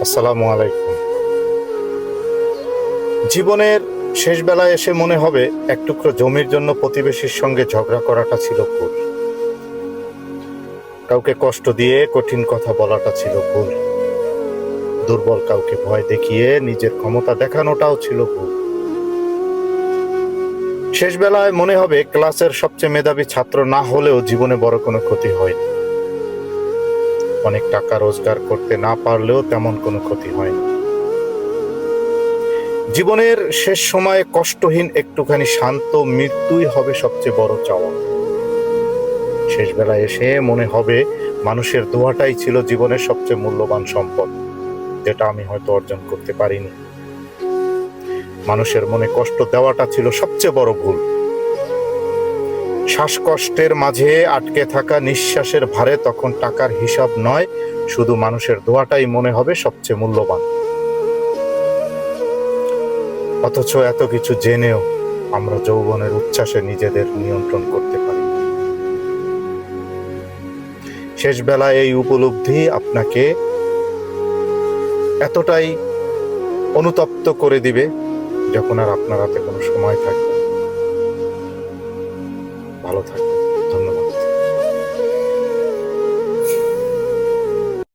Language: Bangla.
আসসালামু আলাইকুম। জীবনের শেষ বেলায় এসে মনে হবে এক টুকরো জমির জন্য প্রতিবেশীর সঙ্গে ঝগড়া করাটা ছিল ভুল। কাউকে কষ্ট দিয়ে কঠিন কথা বলাটা ছিল ভুল। দুর্বল কাউকে ভয় দেখিয়ে নিজের ক্ষমতা দেখানোটাও ছিল ভুল। শেষ বেলায় মনে হবে ক্লাসের সবচেয়ে মেধাবী ছাত্র না হলেও জীবনে বড় কোনো ক্ষতি হয়নি। অনেক টাকা রোজগার করতে না পারলেও তেমন কোনো ক্ষতি হয়নি। জীবনের শেষ সময়ে কষ্টহীন একটুখানি শান্ত মৃত্যুই হবে সবচেয়ে বড় চাওয়া। শেষ বেলায় এসে মনে হবে মানুষের দোয়াটাই ছিল জীবনের সবচেয়ে মূল্যবান সম্পদ, যেটা আমি হয়তো অর্জন করতে পারিনি। মানুষের মনে কষ্ট দেওয়াটা ছিল সবচেয়ে বড় ভুল। শ্বাসকষ্টের মাঝে আটকে থাকা নিঃশ্বাসের ভারে তখন টাকার হিসাব নয়, শুধু মানুষের দোয়াটাই মনে হবে সবচেয়ে মূল্যবান। অথচ এত কিছু জেনেও আমরা যৌবনের উচ্ছ্বাসে নিজেদের নিয়ন্ত্রণ করতে পারি। শেষ বেলায় এই উপলব্ধি আপনাকে এতটাই অনুতপ্ত করে দিবে, যখন আর আপনার হাতে কোনো সময় থাকবে